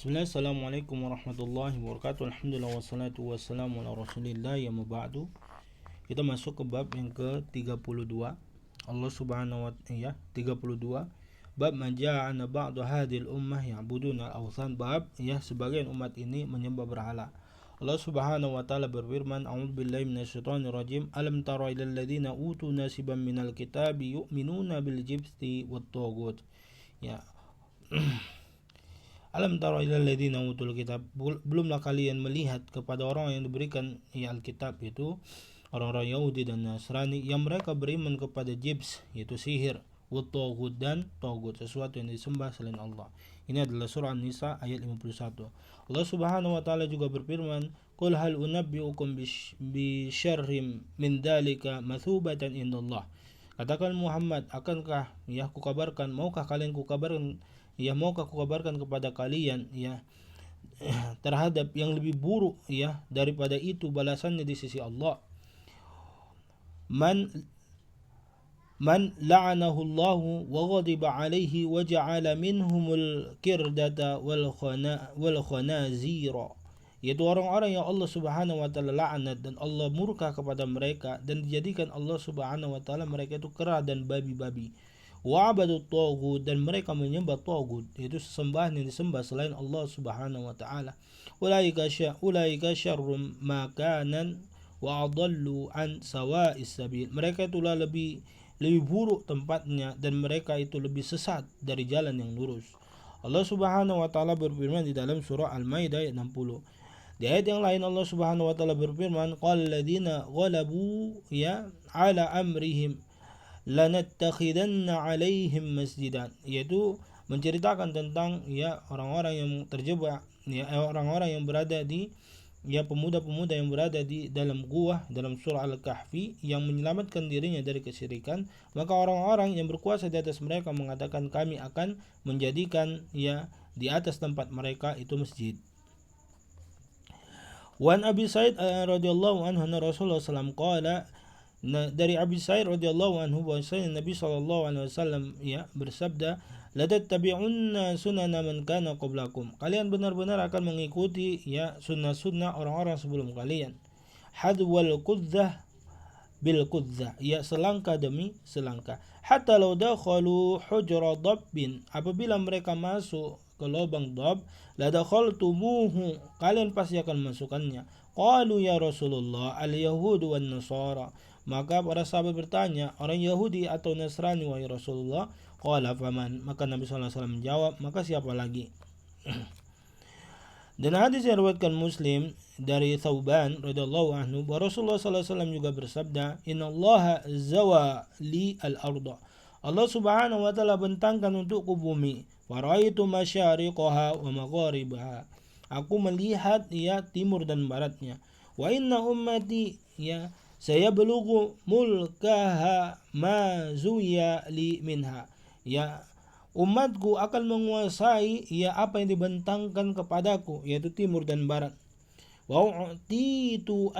Bismillah, Assalamualaikum warahmatullahi wabarakatuh. Alhamdulillah wassalatu wassalamu ala rasulillah ya muba'du. Kita masuk ke bab yang ke-32. Allah subhanahu wa ta'ala 32. Bab maja'ana ba'du hadil ummah ya'buduna al-awthan. Bab sebagian umat ini menyembah berhala. Allah subhanahu wa ta'ala berfirman, a'udzubillahi minasyaitonir rajim. Alam tara ilal ladzina utu nasiban minal kitabi yu'minuna bil jibti wat taghut. Alam tara ilal ladzina utul kitab, belumlah kalian melihat kepada orang yang diberikan Alkitab, itu orang-orang Yahudi dan Nasrani, yang mereka beriman kepada jibs, yaitu sihir, wa taghut dan taghut, sesuatu yang disembah selain Allah. Ini adalah surah An-Nisa ayat 51. Allah Subhanahu wa taala juga berfirman, qul hal unabbiukum bi syarrim min dzalika mathubatan indallah. Katakan Muhammad, akankah maukah kukabarkan kepada kalian terhadap yang lebih buruk daripada itu balasannya di sisi Allah. Man la'anahu Allah wa ghadiba alaihi wa ja'ala minhumul kirdata wal khanazira, yaitu orang-orang yang Allah subhanahu wa ta'ala la'anat dan Allah murka kepada mereka, dan dijadikan Allah subhanahu wa ta'ala mereka itu kera dan babi-babi. Wa'abadu taghut, dan mereka menyembah taghut, yaitu sesembahan yang disembah selain Allah subhanahu wa ta'ala. Ulaika syarrum makanan wa adallu an sawa'is sabil, mereka itulah lebih buruk tempatnya, dan mereka itu lebih sesat dari jalan yang lurus. Allah subhanahu wa ta'ala berfirman di dalam surah Al-Maidah ayat 60. Di ayat yang lain Allah subhanahu wa ta'ala berfirman, qala alladziina ghalabu ala amrihim lanattakhidanna alaihim masjidan, yaitu menceritakan tentang orang-orang yang terjebak, orang-orang yang berada di pemuda-pemuda yang berada di dalam gua dalam surah Al-Kahfi yang menyelamatkan dirinya dari kesyirikan. Maka orang-orang yang berkuasa di atas mereka mengatakan, kami akan menjadikan di atas tempat mereka itu masjid. Wan Abi Sa'id radhiyallahu anhu Rasulullah sallallahu alaihi wasallam qala, dari Abi Sa'id radhiyallahu anhu bahwasanya Nabi sallallahu alaihi wasallam bersabda, la tattabi'unna sunana man kana qablakum, kalian benar-benar akan mengikuti sunnah-sunnah orang-orang sebelum kalian. Hadwal qudzah bil qudzah, selangkah demi selangkah. Hatta law dakhalu hujra dabbin, apabila mereka masuk ke lubang dab, la dakhaltumuhu, kalian pasti akan masukkannya. Qalu ya Rasulullah al-yahud wan nasara, maka para sahabat bertanya, orang Yahudi atau Nasrani wahai Rasulullah? Qala faman, maka Nabi sallallahu alaihi wasallam menjawab, maka siapa lagi? Dan hadis yang diriwayatkan Muslim dari Thauban radhiyallahu anhu bahwa Rasulullah sallallahu alaihi wasallam juga bersabda, innallaha zawa li al-ardh, Allah subhanahu wa ta'ala bentangkan untukku bumi, faraitu masyariqaha wa magharibaha, aku melihat timur dan baratnya. Wa inna ummati saya belugu mulkaha ma zuya li minha, umatku akan menguasai apa yang dibentangkan kepadaku, yaitu timur dan barat. Wa u'titu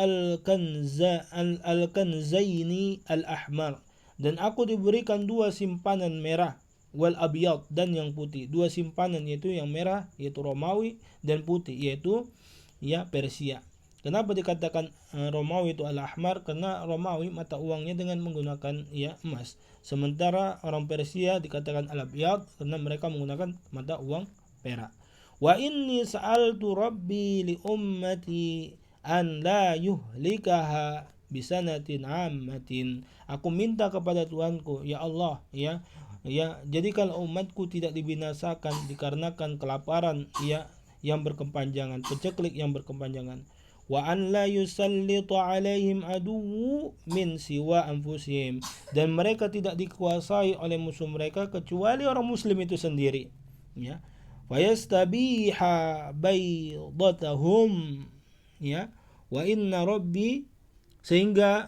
al-kanzaini al-ahmar, dan aku diberikan dua simpanan merah, wal abyad, dan yang putih. Dua simpanan, yaitu yang merah yaitu Romawi, dan putih yaitu Persia. Kenapa dikatakan Romawi itu al-ahmar? Karena Romawi mata uangnya dengan menggunakan emas. Sementara orang Persia dikatakan al-abyad karena mereka menggunakan mata uang perak. Wa inni sa'altu rabbi li ummati an la yuhlikaha bisanatin ammatin. Aku minta kepada Tuhanku, ya Allah, jadikan umatku tidak dibinasakan dikarenakan kelaparan yang berkepanjangan, peceklik yang berkepanjangan. Wa an la yusallita alaihim aduwwu min siwa anfusihim, dan mereka tidak dikuasai oleh musuh mereka kecuali orang muslim itu sendiri. Fayastabiha baydatahum wa inna rabbi, sehingga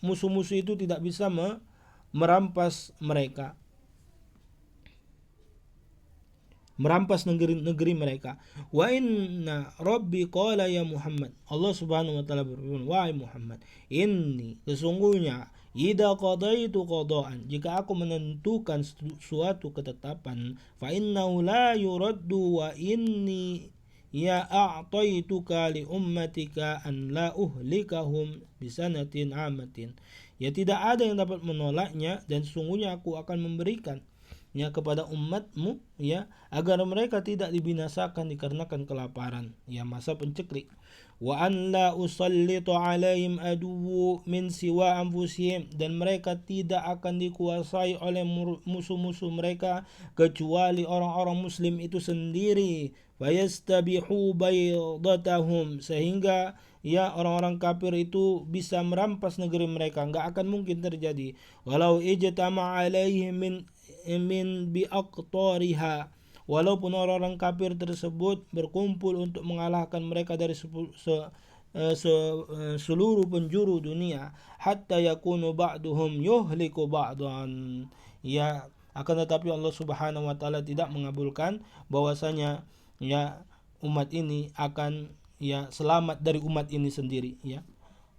musuh-musuh itu tidak bisa merampas negeri mereka. Wa inna rabbi qala ya Muhammad, Allah subhanahu wa ta'ala berfirman, wahai Muhammad, inni, sesungguhnya Idza qadaitu qada'an, jika aku menentukan suatu ketetapan, fa innahu la yuraddu wa inni ya a'taituka li ummatika an la uhlikahum bisanatin amatin. Ya tidak ada yang dapat menolaknya, dan sesungguhnya aku akan memberikan ya kepada umatmu ya agar mereka tidak dibinasakan dikarenakan kelaparan ya masa penceklik. Wa an la usallitu alaihim aduwwu min siwa anfusihim, dan mereka tidak akan dikuasai oleh musuh-musuh mereka kecuali orang-orang muslim itu sendiri. Fayastabihu baydatahum, sehingga ya orang-orang kafir itu bisa merampas negeri mereka, nggak akan mungkin terjadi. Walau ijtama alaihim min biaqtariha, walaupun orang-orang kafir tersebut berkumpul untuk mengalahkan mereka dari seluruh penjuru dunia, hatta yakunu ba'duhum yuhliku ba'dan. Ya, akan tetapi Allah Subhanahu wa taala tidak mengabulkan bahwasanya ya umat ini akan ya selamat dari umat ini sendiri ya.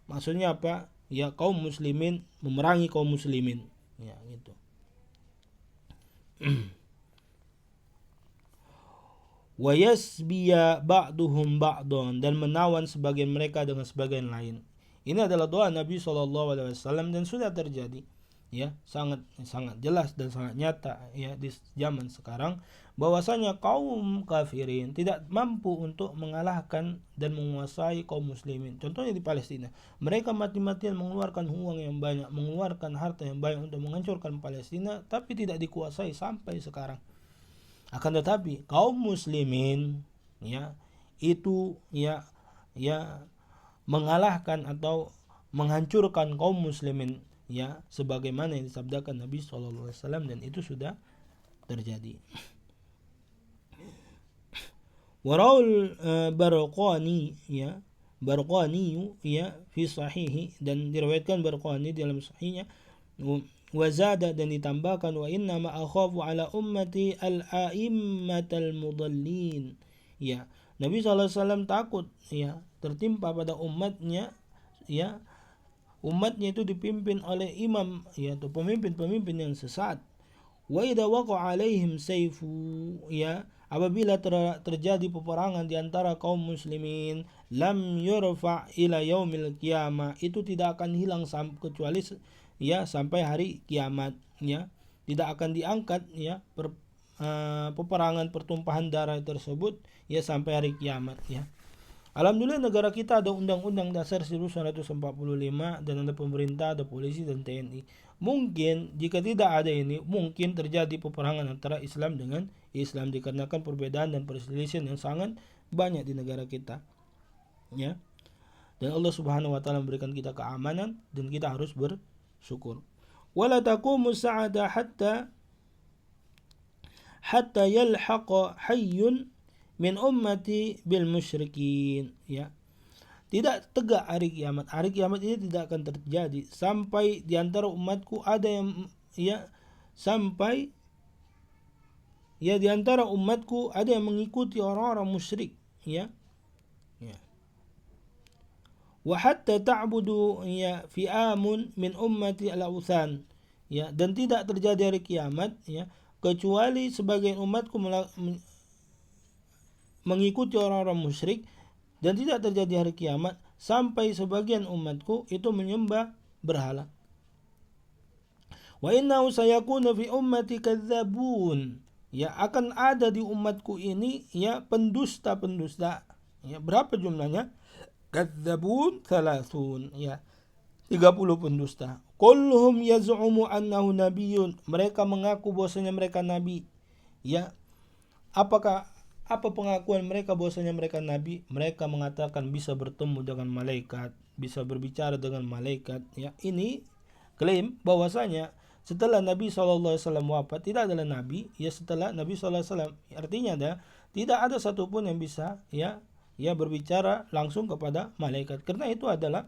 Maksudnya apa? Ya kaum muslimin memerangi kaum muslimin. Ya, gitu. Wa yasbiya ba'duhum ba'don, dan menawan sebagian mereka dengan sebagian lain. Ini adalah doa Nabi SAW dan sudah terjadi ya, sangat jelas dan sangat nyata ya di zaman sekarang bahwasanya kaum kafirin tidak mampu untuk mengalahkan dan menguasai kaum muslimin. Contohnya di Palestina, mereka mati-matian mengeluarkan uang yang banyak, mengeluarkan harta yang banyak untuk menghancurkan Palestina, tapi tidak dikuasai sampai sekarang. Akan tetapi kaum muslimin ya itu ya mengalahkan atau menghancurkan kaum muslimin ya sebagaimana yang disabdakan Nabi SAW, dan itu sudah terjadi. Waraul Barqani ya fi sahihi, dan diriwayatkan Barqani dalam sahihnya, wazada, dan ditambahkan, wa inna ma akhafu ala ummati al-a'immatal mudallin. Ya, Nabi SAW takut ya tertimpa pada umatnya ya, umatnya itu dipimpin oleh imam ya, atau pemimpin-pemimpin yang sesat. Wa idza waqa'a alaihim sayfu, ya apabila terjadi peperangan di antara kaum muslimin, lam yurfa ila yaumil qiyamah, itu tidak akan hilang kecuali ya sampai hari kiamat ya, tidak akan diangkat ya peperangan pertumpahan darah tersebut ya sampai hari kiamat ya. Alhamdulillah negara kita ada Undang-Undang Dasar 1945, dan ada pemerintah, ada polisi dan TNI. Mungkin jika tidak ada ini, mungkin terjadi peperangan antara Islam dengan Islam dikarenakan perbedaan dan perselisihan yang sangat banyak di negara kita. Ya. Dan Allah Subhanahu wa taala memberikan kita keamanan dan kita harus bersyukur. Wala taqumu sa'ada hatta yalhaqa hayyun min ummati bil musyrikin ya. Tidak tegak hari kiamat. Hari kiamat ini tidak akan terjadi sampai di antara umatku ada yang ya sampai ya di antara umatku ada yang mengikuti orang-orang musyrik ya. Ya. Wa hatta ta'budu ya fi'amun min ummati al-awthan ya, dan tidak terjadi hari kiamat ya kecuali sebagian umatku mengikuti orang-orang musyrik, dan tidak terjadi hari kiamat sampai sebagian umatku itu menyembah berhala. Wa innahu sayakunu fi ummati kadzabun, ya akan ada di umatku ini ya pendusta-pendusta. Ya, berapa jumlahnya? Kadzabun 30 ya, 30 pendusta. Kulluhum yaz'umu annahu nabiyyun, mereka mengaku bahwasanya mereka nabi. Ya, apa pengakuan mereka bahwasanya mereka nabi? Mereka mengatakan bisa bertemu dengan malaikat, bisa berbicara dengan malaikat. Ya, ini klaim bahwasanya setelah Nabi SAW wafat tidak adalah nabi. Ya, setelah Nabi SAW, artinya tidak ada satupun yang bisa ya berbicara langsung kepada malaikat. Karena itu adalah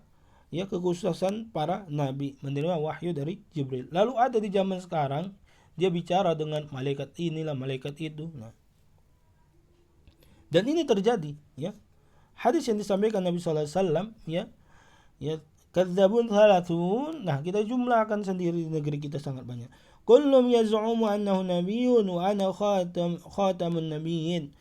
ya kekhususan para nabi menerima wahyu dari Jibril. Lalu ada di zaman sekarang dia bicara dengan malaikat inilah, malaikat itu. Nah, dan ini terjadi ya. Hadis yang disampaikan Nabi SAW ya Kadzabun thalathun. Nah, kita jumlahkan sendiri, di negeri kita sangat banyak. Kullum yaz'umu annahu nabiyyun wa ana khatamun nabiyyin.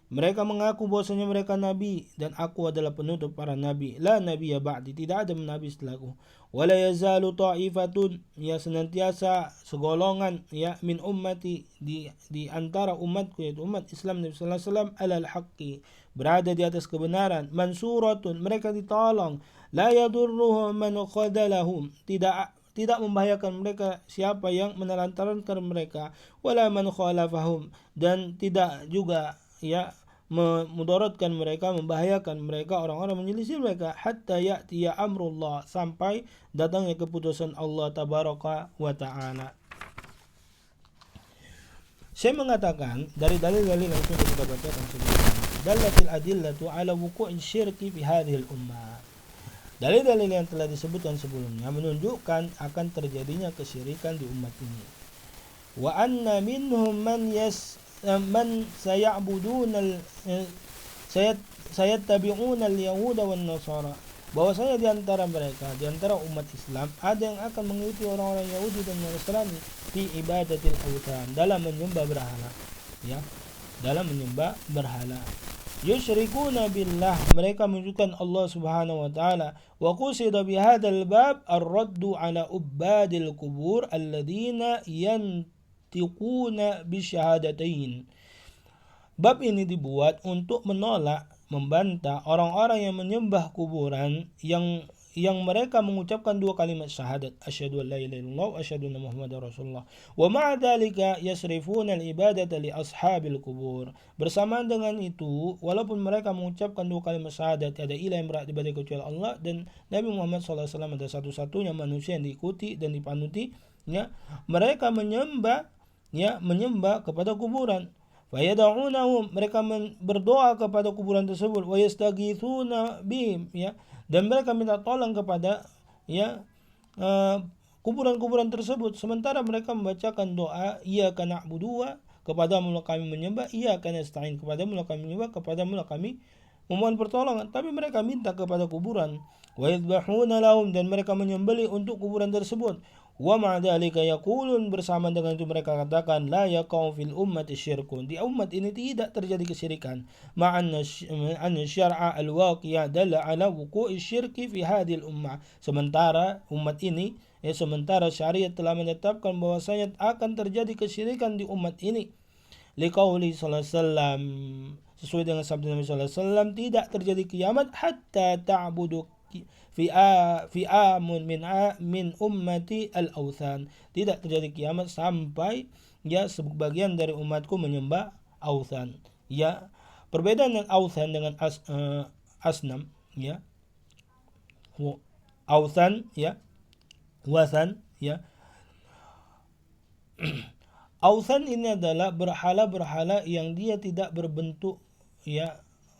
Mereka mengaku bahwasanya mereka nabi dan aku adalah penutup para nabi. La nabiyya ba'di, tidak ada nabi setelahku. Wala yazalu ta'ifatun, ya senantiasa segolongan ya min ummati, di antara umatku yaitu umat Islam Nabi sallallahu alaihi wasallam, alal haqqi, berada di atas kebenaran, mansuratun, mereka ditolong, la yadurruhum man khadalahum, tidak membahayakan mereka siapa yang menelantarkan mereka, wala man khalafahum, dan tidak juga ya memudaratkan mereka, membahayakan mereka, orang-orang menyelisih mereka, hatta ya'tiya amrullah, sampai datangnya keputusan Allah tabaraka wa ta'ala. Saya mengatakan dari dalil-dalil yang sudah kita bacakan sebelumnya, dalatil adillatu ala wuqu'il syirki fi hadhil ummah. Dalil-dalil yang telah disebutkan sebelumnya menunjukkan akan terjadinya kesyirikan di umat ini. Wa anna minhum man sayattabi'una al-yahuda wan nasara, bahwasanya di antara mereka, di antara umat Islam, ada yang akan mengikuti orang-orang Yahudi dan Nasrani fi ibadatil awthan, dalam menyembah berhala, ya, dalam menyembah berhala. Yusyrikuna billah, mereka menunjukkan Allah subhanahu wa ta'ala. Wa qusida bihadzal bab ar-raddu ala ubadil qubur alladhina yantiquna bisyahadatain. Bab ini dibuat untuk menolak, membantah orang-orang yang menyembah kuburan, yang mereka mengucapkan dua kalimat syahadat, asyhadu an la ilaha illallah wa asyhadu anna muhammadar rasulullah, wa ma'a dzalika yasrifuna al-ibadata li ashabil kubur. Bersamaan dengan itu, walaupun mereka mengucapkan dua kalimat syahadat, ada ilah yang berhak diibadahi kecuali Allah, dan Nabi Muhammad SAW adalah satu-satunya manusia yang diikuti dan dipanuti, ya, mereka menyembah kepada kuburan. Fayad'unahum, mereka berdoa kepada kuburan tersebut, wa yastaghithuna bihim, ya, dan mereka minta tolong kepada kuburan-kuburan tersebut, sementara mereka membacakan doa iyyaka na'budu wa, kepadamu kami menyembah, iyyaka nasta'in, kepadamu kami menyembah, kepadamu kami memohon pertolongan, tapi mereka minta kepada kuburan. Wa yadhbahuna lahum, dan mereka menyembelih untuk kuburan tersebut. Wa ma'dzalika yaqulun, bersama dengan itu mereka katakan, la yaqau fil ummati syirkun, di umat ini tidak terjadi kesyirikan. Ma'anna syar'a al-waqi'a dalla ala wuqu'i syirki fi hadhil ummah, sementara umat ini, sementara syariat telah menetapkan bahwasanya akan terjadi kesyirikan di umat ini. Liqauli sallallahu alaihi wasallam, sesuai dengan sabda Nabi sallallahu alaihi wasallam, tidak terjadi kiamat hatta ta'budu fi amun min ummati al-awthan, tidak terjadi kiamat sampai sebagian dari umatku menyembah awthan. Ya, perbedaan dengan awthan dengan asnam, ya. Awthan, ya, wathan, ya. Awthan ini adalah berhala-berhala yang dia tidak berbentuk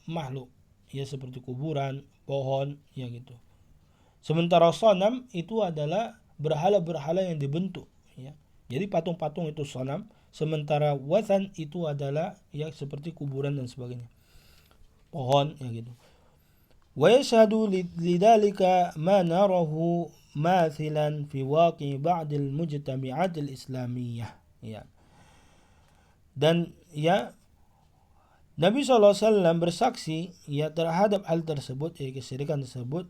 makhluk, seperti kuburan, pohon, gitu. Sementara sonam itu adalah berhala-berhala yang dibentuk, ya. Jadi patung-patung itu sonam, sementara wathan itu adalah seperti kuburan dan sebagainya, pohon, gitu. Wa yashhadu lidzalika ma narahu mathilan fi waqi' ba'd al-mujtami'at al-islamiyyah, ya. Dan Nabi SAW bersaksi terhadap hal tersebut, kesyirikan tersebut,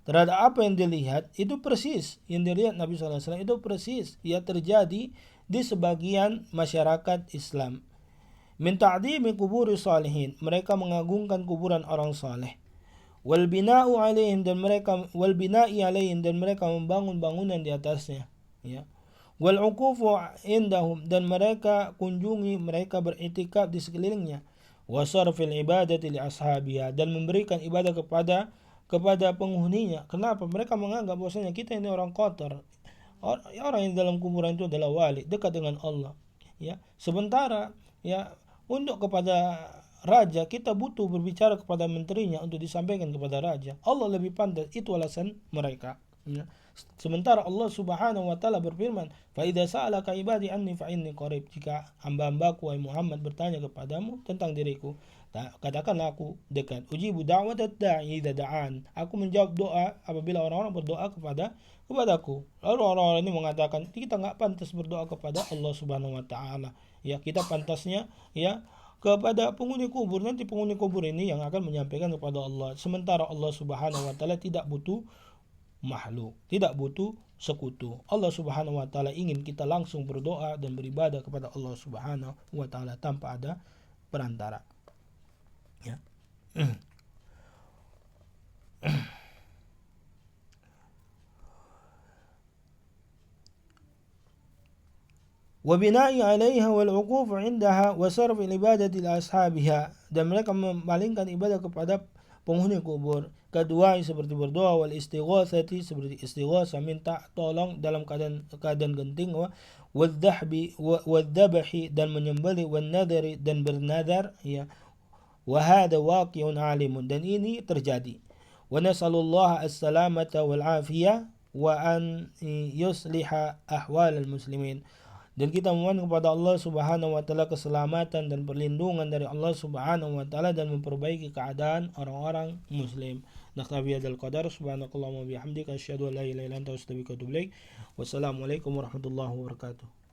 terhadap apa yang dilihat, itu persis yang dilihat Nabi SAW itu persis terjadi di sebagian masyarakat Islam. Min ta'dhimi kuburi salihin, mereka mengagungkan kuburan orang saleh. Wal bina'i alaihim, dan mereka membangun bangunan di atasnya, ya. Wal uqufu indahum, dan mereka kunjungi, mereka beriktikaf di sekelilingnya. Wa sarfil ibadati li ashabiha, dan memberikan ibadah kepada penghuninya. Kenapa? Mereka menganggap bahwasanya kita ini orang kotor. Orang yang dalam kuburan itu adalah wali, dekat dengan Allah, ya. Sementara untuk kepada raja kita butuh berbicara kepada menterinya untuk disampaikan kepada raja. Allah lebih pandai, itu alasan mereka, ya. Sementara Allah Subhanahu wa taala berfirman, "Fa idza sa'alaka ibadi anni fa inni qarib." Jika hamba-hambaku wahai Muhammad bertanya kepadamu tentang diriku, katakanlah aku dekat. Ujibu da'watat da'i idza da'an. Aku menjawab doa apabila orang-orang berdoa kepadaku. Lalu orang-orang ini mengatakan, kita nggak pantas berdoa kepada Allah Subhanahu wa taala. Ya, kita pantasnya ya kepada penghuni kubur. Nanti penghuni kubur ini yang akan menyampaikan kepada Allah. Sementara Allah Subhanahu wa taala tidak butuh makhluk, tidak butuh sekutu. Allah Subhanahu wa taala ingin kita langsung berdoa dan beribadah kepada Allah Subhanahu wa taala tanpa ada perantara. Ya. وبناء عليها والوقوف عندها وصرف العبادة لأصحابها, dan mereka memalingkan ibadah kepada penghuni kubur. Kedua seperti berdoa, wal istighatsati seperti istighatsah minta tolong dalam keadaan genting, wadzabahi dan menyembelih, wan nadari dan bernadar, ya. Wa hadza waqi'un 'alimun, dan ini terjadi. Wa nasallallahu as-salamata wal 'afiyah wa an yusliha ahwal al-muslimin. Dan kita memohon kepada Allah Subhanahu wa taala keselamatan dan perlindungan dari Allah Subhanahu wa taala dan memperbaiki keadaan orang-orang muslim. Naktabi hadzal qadar, subhanakallahumma bihamdika asyhadu an la ilaha illa anta astaghfiruka wa atubu ilaik. Wassalamualaikum warahmatullahi wabarakatuh.